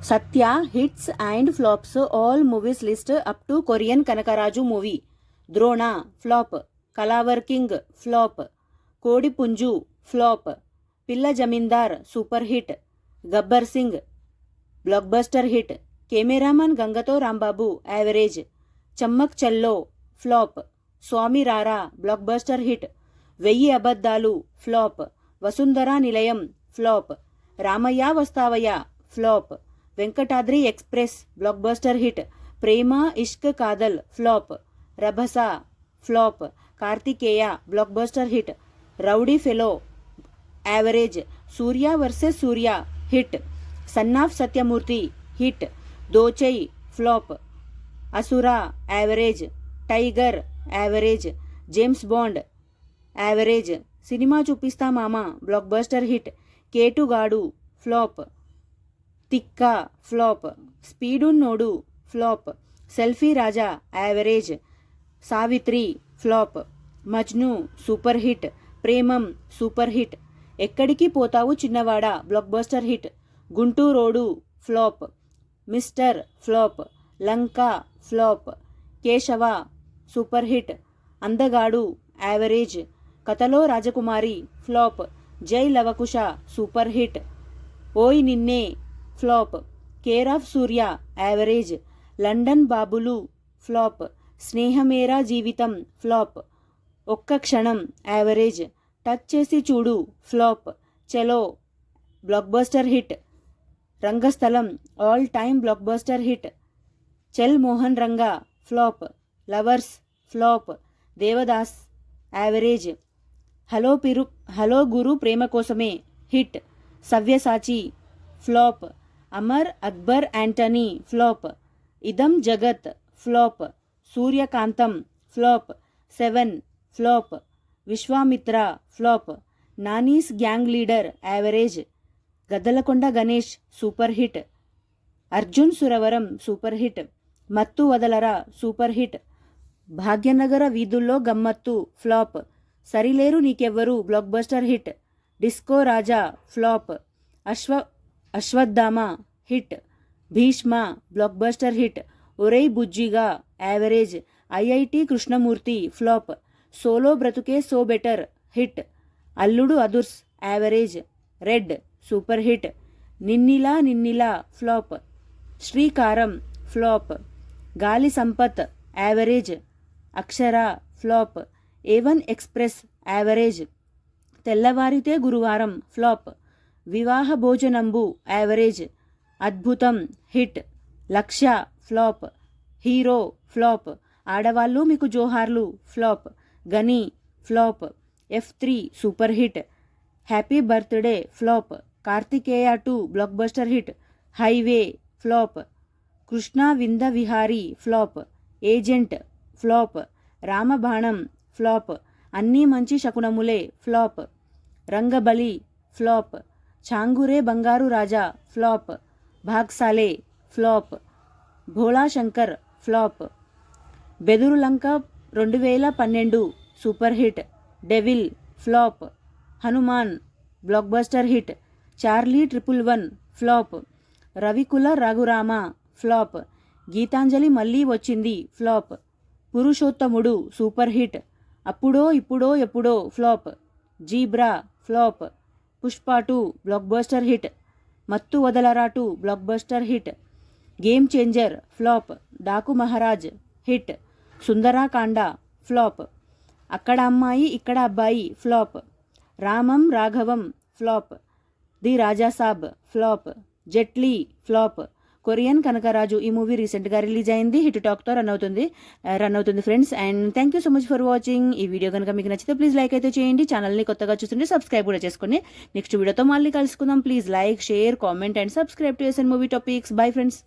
Satya hits and flops all movies list up to Korean Kanakaraju movie. Drona flop, కలావర్ king flop, కోడి పుంజు flop, పిల్ల జమీందార్ super hit, Gabbar Singh black buster hit, cameraman గంగతో Rambabu average, Chammak చల్లో flop, స్వామి రారా black buster hit, 1000 అబద్ధాలు flop, వసుంధరా నిలయం flop, Ramayya Vasthavayya flop, Venkatadri express black buster hit, ప్రేమ ఇష్క్ Kadhal flop, రభస flop, Karthikeya black buster hit, rowdy fellow average, సూర్య versus సూర్య hit, son of Satyamurthy hit, Dochay flop, Asura average, tiger average, James Bond average, Cinema Chupistha Mava block buster hit, Ketugadu flop, Thikka flop, Speedunnodu flop, selfie Raja average, Savitri flop, Majnu super hit, Premam super hit, Ekkadiki Pothavu Chinnavada block buster hit, Gunturodu flop, mister flop, Lanka flop, Keshava super hit, Andhagadu average, కథలో Rajakumari flop, Jai Lavakusa super hit, Oye Ninne flop, care of Surya average, London బాబులు flop, స్నేహమేరా జీవితం flop, ఒక్క క్షణం average, touch చేసి Chudu flop, Chalo block buster hit, Rangasthalam all time block buster hit, Chal Mohan Ranga flop, lovers flop, Devadas average, hello Guru Prema Kosame hit, Savyasachi flop, Amar Akbar Antony flop, Idam Jagath flop, Suryakantham flop, 7 flop, Viswamitra flop, Nani's gang leader average, Gaddalakonda Ganesh super hit, Arjun Suravaram super hit, Mathu Vadalara super hit, Bhagyanagara వీధుల్లో Gammathu flop, Sarileru Neekevvaru block buster hit, disco Raja flop, Ashwatthama hit, Bheeshma block buster hit, Orey Bujjiga average, IIT Krishnamurthy flop, solo Brathuke so better hit, Alludu Adhurs average, red super hit, Ninnila flop, Sreekaram flop, Gaali Sampath average, Akshara flop, A1 express average, Thellavarithe Guruvaram flop, Vivaha Bhojanambu average, Adbhutham hit, Lakshya flop, hero flop, Aadavallu Meeku Johaarlu flop, Ghani flop, F3 super hit, happy birthday flop, Karthikeya 2 block buster hit, highway flop, Krishna Vrinda Vihari flop, agent flop, Ramabanam flop, Anni Manchi Sakunamule flop, Rangabali flop, Changure Bangaru Raja flop, Bhagsale flop, Bholashankar flop, Bedurulanka 2012 super hit, devil flop, Hanuman block buster hit, Charlie 111 flop, Ravikula Raghurama flop, Geethanjali Malli Vachindi flop, Purushothamudu super hit, Appudo Ippudo Eppudo flop, zebra flop, Pushpa 2 block buster hit, Mathu Vadalara 2 block buster hit, game changer flop, Daku Maharaj hit, Sundarakanda flop, Akkada Ammayi Ikkada Abbayi flop, Ramam Raghavam flop, the Rajasaab flop, Jetlee flop, Korean Kanakaraju ఈ movie రీసెంట్గా release అయింది. Hit టాక్తో run అవుతుంది friends. And thank you so much for watching. ఈ video కనుక మీకు నచ్చితే please like అయితే చేయండి. ఛానల్ని కొత్తగా చూస్తుంటే సబ్స్క్రైబ్ కూడా చేసుకోండి. నెక్స్ట్ వీడియోతో మళ్ళీ కలుసుకుందాం. Please like, share, comment and subscribe to SN movie topics. Bye friends.